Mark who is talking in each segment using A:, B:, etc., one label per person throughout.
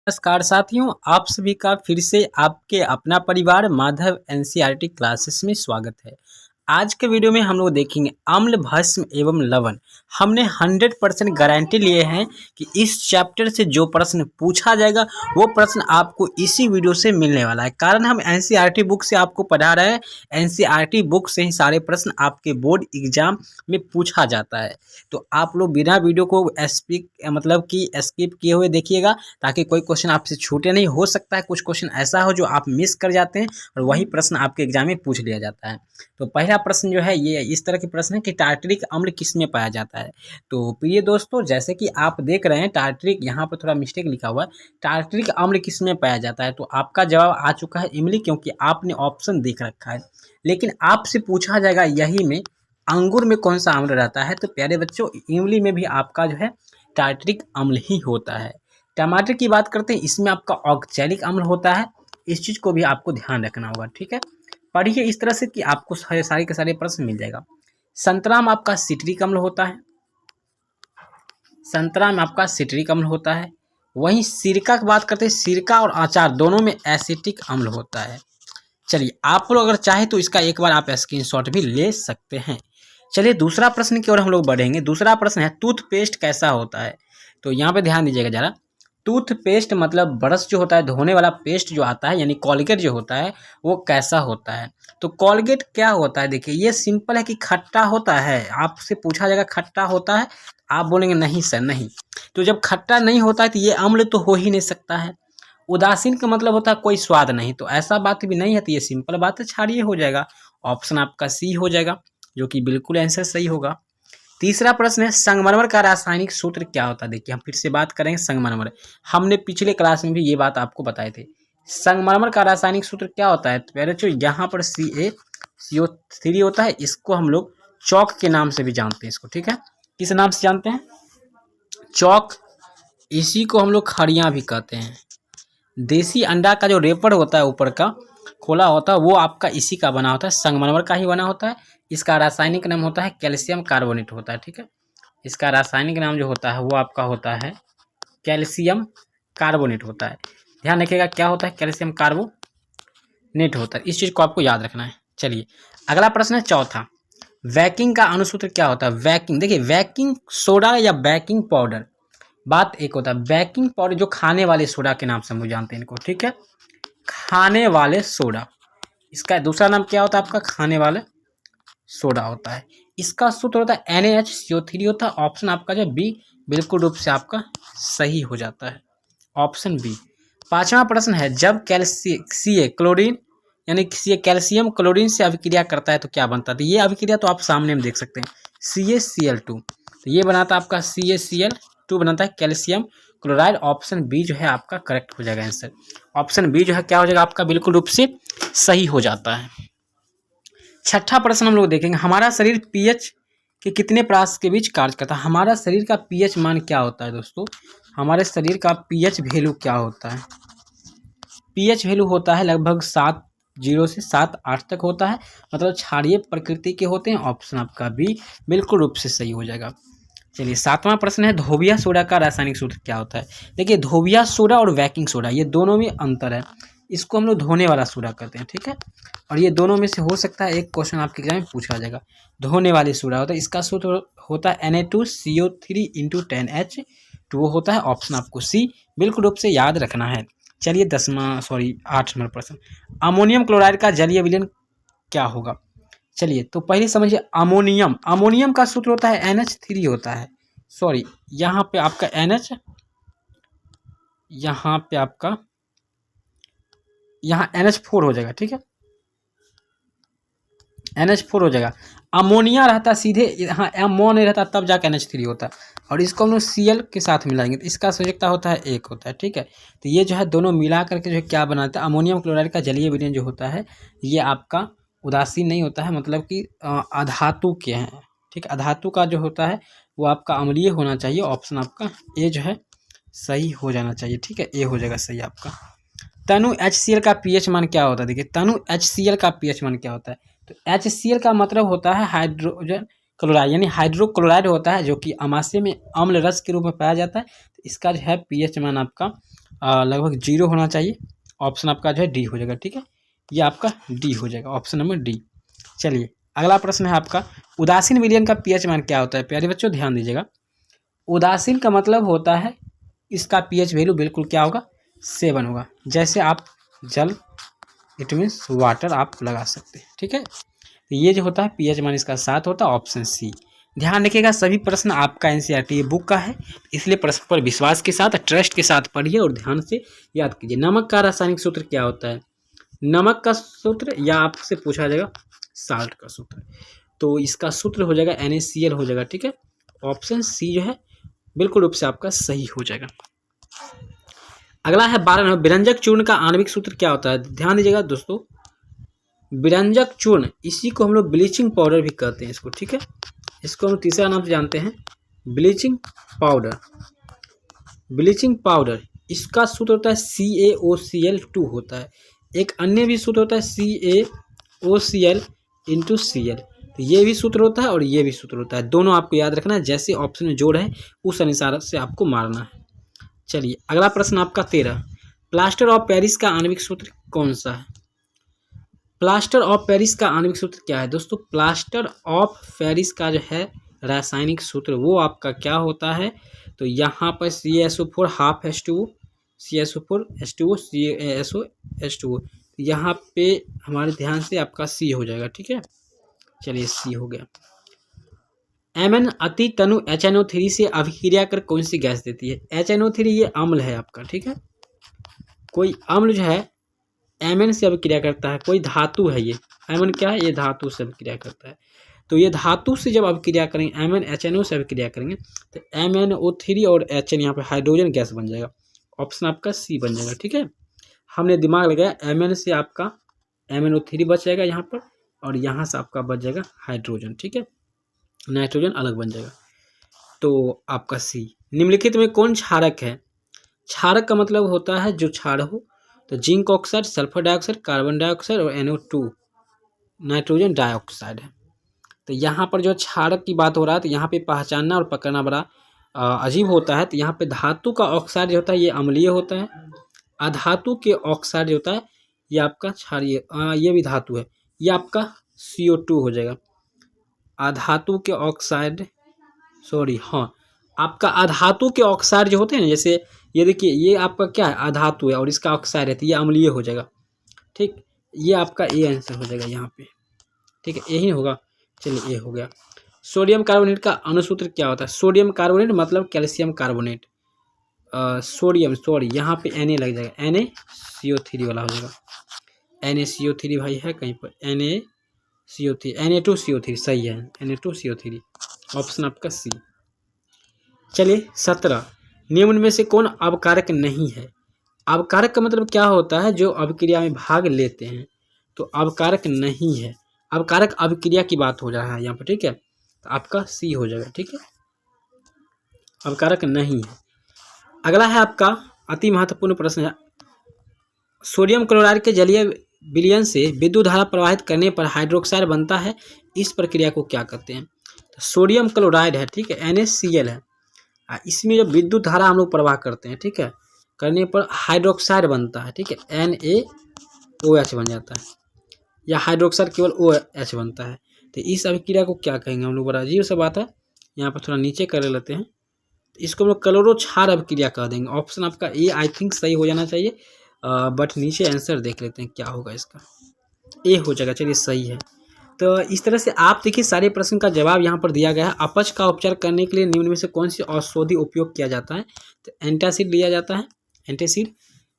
A: नमस्कार साथियों, आप सभी का फिर से आपके अपना परिवार माधव एनसीईआरटी क्लासेस में स्वागत है। आज के वीडियो में हम लोग देखेंगे अम्ल, भस्म एवं लवण। हमने 100% गारंटी लिए हैं कि इस चैप्टर से जो प्रश्न पूछा जाएगा वो प्रश्न आपको इसी वीडियो से मिलने वाला है। कारण हम एनसीईआरटी बुक से आपको पढ़ा रहे हैं, एनसीईआरटी बुक से ही सारे प्रश्न आपके बोर्ड एग्जाम में पूछा जाता है। तो आप लोग बिना वीडियो को स्किप किए हुए देखिएगा, ताकि कोई क्वेश्चन आपसे छूटे नहीं। हो सकता है कुछ क्वेश्चन ऐसा हो जो आप मिस कर जाते हैं और वही प्रश्न आपके एग्जाम में पूछ लिया जाता है। तो पहला प्रश्न जो है ये इस तरह के प्रश्न है कि टार्टरिक अम्ल किस में पाया जाता है। तो प्रिय दोस्तों, जैसे कि आप देख रहे हैं टार्टरिक, यहाँ पर थोड़ा मिस्टेक लिखा हुआ है, टार्टरिक अम्ल किस में पाया जाता है। तो आपका जवाब आ चुका है इमली, क्योंकि आपने ऑप्शन देख रखा है। लेकिन आपसे पूछा जाएगा यही में अंगूर में कौन सा अम्ल रहता है। तो प्यारे बच्चों, इमली में भी आपका जो है टार्टरिक अम्ल ही होता है। टमाटर की बात करते हैं, इसमें आपका ऑक्सैलिक अम्ल होता है। इस चीज़ को भी आपको ध्यान रखना होगा, ठीक है। पढ़िए इस तरह से कि आपको सारे के सारे प्रश्न मिल जाएगा। संतरा में आपका सिट्रिक अम्ल होता है, संतरा में आपका सिट्रिक अम्ल होता है। वहीं सिरका की बात करते हैं, सिरका और अचार दोनों में एसिटिक अम्ल होता है। चलिए, आप लोग अगर चाहे तो इसका एक बार आप स्क्रीनशॉट भी ले सकते हैं। चलिए दूसरा प्रश्न की ओर हम लोग बढ़ेंगे। दूसरा प्रश्न है टूथपेस्ट कैसा होता है। तो यहाँ पे ध्यान दीजिएगा जरा। टूथपेस्ट मतलब ब्रश जो होता है, धोने वाला पेस्ट जो आता है, यानी कोलगेट जो होता है, वो कैसा होता है। तो कोलगेट क्या होता है, देखिए ये सिंपल है कि खट्टा होता है। आपसे पूछा जाएगा खट्टा होता है, आप बोलेंगे नहीं सर नहीं। तो जब खट्टा नहीं होता है तो ये अम्ल तो हो ही नहीं सकता है। उदासीन का मतलब होता है कोई स्वाद नहीं, तो ऐसा बात भी नहीं है। तो ये सिंपल बात है, छाड़िए हो जाएगा। ऑप्शन आपका सी हो जाएगा, जो कि बिल्कुल आंसर सही होगा। तीसरा प्रश्न है संगमरमर का रासायनिक सूत्र क्या होता है। देखिए हम फिर से बात करेंगे संगमरमर, हमने पिछले क्लास में भी ये बात आपको बताए थे। संगमरमर का रासायनिक सूत्र क्या होता है। तो पहले जो यहाँ पर CaCO3 होता है, इसको हम लोग चौक के नाम से भी जानते हैं इसको, ठीक है। किस नाम से जानते हैं, चौक। इसी को हम लोग खड़ियाँ भी कहते हैं। देसी अंडा का जो रेपर होता है ऊपर का खोला होता है, वो आपका इसी का बना होता है, संगमरमर का ही बना होता है। इसका रासायनिक नाम होता है कैल्शियम कार्बोनेट होता है, ठीक है। इसका रासायनिक नाम जो होता है वो आपका होता है कैल्शियम कार्बोनेट होता है। ध्यान रखिएगा क्या होता है, कैल्शियम कार्बोनेट होता है। इस चीज़ को आपको याद रखना है। चलिए अगला प्रश्न है चौथा, बेकिंग का अणुसूत्र क्या होता है। बेकिंग, देखिए बेकिंग सोडा या बेकिंग पाउडर, बात एक होता है बेकिंग पाउडर जो खाने वाले सोडा के नाम से हम जानते हैं इनको, ठीक है, खाने वाले सोडा। इसका दूसरा नाम क्या होता है आपका, खाने वाले सोडा होता है। इसका सूत्र होता है NaHCO3 होता है। ऑप्शन आपका जो बी बिल्कुल रूप से आपका सही हो जाता है, ऑप्शन बी। पांचवा प्रश्न है जब क्लोरीन यानी कैल्शियम क्लोरीन से अभिक्रिया करता है तो क्या बनता है। तो ये अभिक्रिया तो आप सामने में देख सकते हैं, CaCl2। तो ये बनाता है आपका CaCl2 बनाता है कैल्शियम क्लोराइड। ऑप्शन बी जो है आपका करेक्ट हो जाएगा आंसर। ऑप्शन बी जो है क्या हो जाएगा आपका, बिल्कुल रूप से सही हो जाता है। छठा प्रश्न हम लोग देखेंगे, हमारा शरीर pH के कितने प्रास के बीच कार्य करता है। हमारा शरीर का pH मान क्या होता है दोस्तों, हमारे शरीर का pH वैल्यू क्या होता है। pH वैल्यू होता है लगभग 7.0 से 7.8 तक होता है, मतलब क्षारीय प्रकृति के होते हैं। ऑप्शन आपका बी बिल्कुल रूप से सही हो जाएगा। चलिए सातवां प्रश्न है धोबिया सोडा का रासायनिक सूत्र क्या होता है। देखिए धोबिया सोडा और बेकिंग सोडा ये दोनों में अंतर है। इसको हम लोग धोने वाला सोडा कहते हैं, ठीक है। और ये दोनों में से हो सकता है एक क्वेश्चन आपके एग्जाम में पूछा जाएगा। धोने वाली सोडा होता है, इसका सूत्र होता है Na2CO3 × 10H2 होता है। ऑप्शन आपको सी बिल्कुल रूप से याद रखना है। चलिए 8 नंबर प्रश्न, अमोनियम क्लोराइड का जलीय विलयन क्या होगा। चलिए तो पहले समझिए अमोनियम, अमोनियम का सूत्र होता है NH3 होता है। सॉरी, यहाँ पे आपका NH, यहाँ पे आपका यहाँ NH4 हो जाएगा, ठीक है, NH4 हो जाएगा। अमोनिया रहता सीधे यहाँ, एमो नहीं रहता तब जाकर NH3 होता है। और इसको हम लोग Cl के साथ मिलाएंगे तो इसका संयोजकता होता है 1 होता है, ठीक है। तो ये जो है दोनों मिला करके जो है क्या बनाता है, अमोनियम क्लोराइड का जलीय विलयन जो होता है ये आपका उदासीन नहीं होता है, मतलब कि अधातु के हैं, ठीक। अधातु का जो होता है वो आपका अम्लीय होना चाहिए। ऑप्शन आपका ए जो है सही हो जाना चाहिए, ठीक है, ए हो जाएगा सही आपका। तनु HCl का pH मान क्या होता है। देखिए तनु HCl का pH मान क्या होता है। तो HCl का मतलब होता है हाइड्रोजन क्लोराइड, यानी हाइड्रोक्लोराइड होता है, जो कि अमाशय में अम्ल रस के रूप में पाया जाता है। तो इसका जो है pH मान आपका लगभग 0 होना चाहिए। ऑप्शन आपका जो है डी हो जाएगा। ठीक है, ये आपका डी हो जाएगा, ऑप्शन नंबर डी। चलिए अगला प्रश्न है आपका, उदासीन विलयन का पीएच मान क्या होता है? प्यारे बच्चों ध्यान दीजिएगा, उदासीन का मतलब होता है इसका पीएच वैल्यू बिल्कुल क्या होगा? 7 होगा। जैसे आप जल, इट मीन्स वाटर आप लगा सकते हैं। ठीक है, तो ये जो होता है पीएच मान इसका 7 होता है, ऑप्शन सी। ध्यान रखिएगा सभी प्रश्न आपका एनसीईआरटी बुक का है, इसलिए प्रश्न पर विश्वास के साथ, ट्रस्ट के साथ पढ़िए और ध्यान से याद कीजिए। नमक का रासायनिक सूत्र क्या होता है? नमक का सूत्र, या आपसे पूछा जाएगा साल्ट का सूत्र, तो इसका सूत्र हो जाएगा NaCl हो जाएगा। ठीक है, ऑप्शन सी जो है बिल्कुल रूप से आपका सही हो जाएगा। अगला है 12 विरंजक चूर्ण का आणविक सूत्र क्या होता है? ध्यान दीजिएगा दोस्तों, विरंजक चूर्ण, इसी को हम लोग ब्लीचिंग पाउडर भी कहते हैं इसको। ठीक है, इसको हम तीसरा नाम से जानते हैं ब्लीचिंग पाउडर। ब्लीचिंग पाउडर, इसका सूत्र होता है CaOCl2 होता है। एक अन्य भी सूत्र होता है CaOCl × Cl, तो ये भी सूत्र होता है और ये भी सूत्र होता है। दोनों आपको याद रखना है, जैसे ऑप्शन में जोड़ है उस अनुसार से आपको मारना है। चलिए अगला प्रश्न आपका 13, प्लास्टर ऑफ पेरिस का आणविक सूत्र कौन सा है? प्लास्टर ऑफ पेरिस का आणविक सूत्र क्या है दोस्तों? प्लास्टर ऑफ पेरिस का जो है रासायनिक सूत्र वो आपका क्या होता है? तो यहाँ पर CaSO4 half H2O, CaSO4 H2O, CaSO यहाँ पे हमारे ध्यान से आपका C हो जाएगा। ठीक है, चलिए C हो गया। Mn अति तनु HNO3 से अभिक्रिया कर कौन सी गैस देती है? HNO3 ये अम्ल है आपका। ठीक है, कोई अम्ल जो है Mn से अभिक्रिया करता है, कोई धातु है ये Mn क्या है? ये धातु से अभिक्रिया करता है। तो ये धातु से जब अभिक्रिया करेंगे, MnHNO से अभिक्रिया करेंगे तो MnO3 और HN यहाँ पे हाइड्रोजन गैस बन जाएगा, ऑप्शन आपका C बन जाएगा। ठीक है, हमने दिमाग लगाया, Mn से आपका MnO3 बच जाएगा यहाँ पर, और यहाँ से आपका बच जाएगा हाइड्रोजन। ठीक है, नाइट्रोजन अलग बन जाएगा, तो आपका C। निम्नलिखित में कौन क्षारक है? क्षारक का मतलब होता है जो क्षार हो, तो zinc oxide, sulphur dioxide, carbon dioxide और NO2 नाइट्रोजन डाइऑक्साइड है। तो यहाँ पर जो क्षारक की बात हो रहा है, तो यहाँ पे पहचानना और पकड़ना बड़ा अजीब होता है। तो यहाँ पे धातु का ऑक्साइड जो होता है ये अम्लीय होता है, अधातु के ऑक्साइड जो होता है ये आपका क्षारीय, ये भी धातु है, ये आपका CO2 हो जाएगा। अधातु के ऑक्साइड, सॉरी हाँ, आपका अधातु के ऑक्साइड जो होते हैं ना, जैसे ये देखिए ये आपका क्या है? अधातु है और इसका ऑक्साइड है, तो ये अम्लीय हो जाएगा। ठीक, ये आपका ए आंसर हो जाएगा यहाँ पे। ठीक है, यही होगा। चलिए ये हो गया। सोडियम कार्बोनेट का अणुसूत्र क्या होता है? सोडियम कार्बोनेट मतलब कैल्शियम कार्बोनेट। सोडियम, सॉरी यहाँ पे Na लग जाएगा, NaCO3 वाला हो जाएगा। NaCO3 भाई है कहीं पर, NaCO3, Na2CO3 सही है, Na2CO3, ऑप्शन आपका C। चलिए 17, निम्न में से कौन अवकारक नहीं है? अवकारक का मतलब क्या होता है? जो अभिक्रिया में भाग लेते हैं, तो अवकारक नहीं है। अवकारक अभिक्रिया की बात हो रहा है यहाँ पर। ठीक है, तो आपका C हो जाएगा। ठीक है, अवकारक नहीं है। अगला है आपका अति महत्वपूर्ण प्रश्न है, सोडियम क्लोराइड के जलीय विलयन से विद्युत धारा प्रवाहित करने पर हाइड्रोक्साइड बनता है, इस प्रक्रिया को क्या कहते हैं? तो सोडियम क्लोराइड है, ठीक है, NaCl है, इसमें जब विद्युत धारा हम लोग प्रवाह करते हैं, ठीक है, करने पर हाइड्रोक्साइड बनता है। ठीक है, NaOH बन जाता है, या हाइड्रोक्साइड केवल OH बनता है। तो इस अभिक्रिया को क्या कहेंगे हम लोग? बड़ा अजीब सा बात है, यहाँ पर थोड़ा नीचे कर लेते हैं, तो इसको हम लोग क्लोरो क्षार अभिक्रिया कह देंगे। ऑप्शन आपका ए आई थिंक सही हो जाना चाहिए, बट नीचे आंसर देख लेते हैं क्या होगा इसका। ए हो जाएगा, चलिए सही है। तो इस तरह से आप देखिए सारे प्रश्न का जवाब यहाँ पर दिया गया है। अपच का उपचार करने के लिए निम्न में से कौन सी औषधि उपयोग किया जाता है? तो एंटासिड लिया जाता है, एंटासिड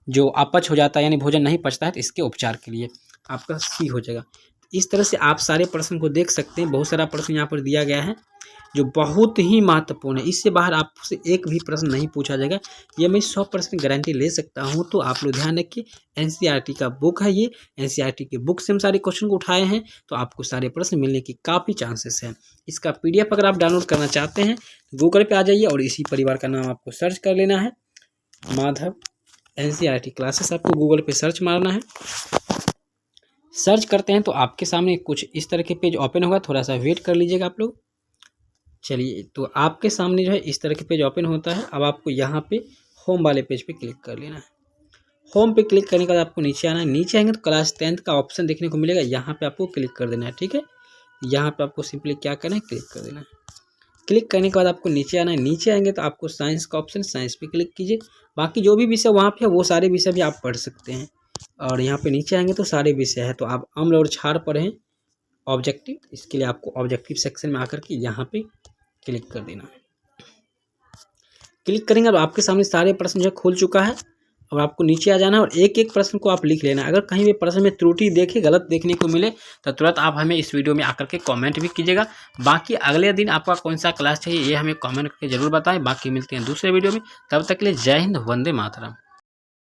A: जो अपच हो जाता है यानी भोजन नहीं पचता है, तो इसके उपचार के लिए आपका सी हो जाएगा। इस तरह से आप सारे प्रश्न को देख सकते हैं। बहुत सारा प्रश्न यहाँ पर दिया गया है जो बहुत ही महत्वपूर्ण है, इससे बाहर आपसे एक भी प्रश्न नहीं पूछा जाएगा, ये मैं 100% गारंटी ले सकता हूँ। तो आप लोग ध्यान रखिए, एनसीईआरटी का बुक है ये, एनसीईआरटी के बुक से हम सारे क्वेश्चन को उठाए हैं, तो आपको सारे प्रश्न मिलने की काफ़ी चांसेस हैं। इसका PDF अगर आप डाउनलोड करना चाहते हैं गूगल पे आ जाइए और इसी परिवार का नाम आपको सर्च कर लेना है, माधव एनसीईआरटी क्लासेस, आपको गूगल पे सर्च मारना है। सर्च करते हैं तो आपके सामने कुछ इस तरह के पेज ओपन होगा, थोड़ा सा वेट कर लीजिएगा आप लोग। चलिए, तो आपके सामने जो है इस तरह के पेज ओपन होता है। अब आपको यहाँ पे होम वाले पेज पे क्लिक कर लेना है। होम पे क्लिक करने के बाद आपको नीचे आना है। नीचे आएंगे तो क्लास 10th का ऑप्शन देखने को मिलेगा, यहाँ पे आपको क्लिक कर देना है। ठीक है, यहाँ पे आपको सिंपली क्या करना है, क्लिक कर देना है। क्लिक करने के बाद आपको नीचे आना है। नीचे आएंगे तो आपको साइंस का ऑप्शन, साइंस पे क्लिक कीजिए। बाकी जो भी विषय वहाँ पे है वो सारे विषय भी आप पढ़ सकते हैं। और यहाँ पे नीचे आएंगे तो सारे विषय है, तो आप अम्ल और क्षार पढ़ें ऑब्जेक्टिव, इसके लिए आपको ऑब्जेक्टिव सेक्शन में आकर के यहाँ पे क्लिक कर देना है। क्लिक करेंगे अब आपके सामने सारे प्रश्न जो खुल चुका है। अब आपको नीचे आ जाना है और एक एक प्रश्न को आप लिख लेना है। अगर कहीं भी प्रश्न में त्रुटि देखे, गलत देखने को मिले तो तुरंत आप हमें इस वीडियो में आकर के कमेंट भी कीजिएगा। बाकी अगले दिन आपका कौन सा क्लास चाहिए ये हमें कमेंट करके जरूर बताएं। बाकी मिलते हैं दूसरे वीडियो में, तब तक के लिए जय हिंद, वंदे मातरम।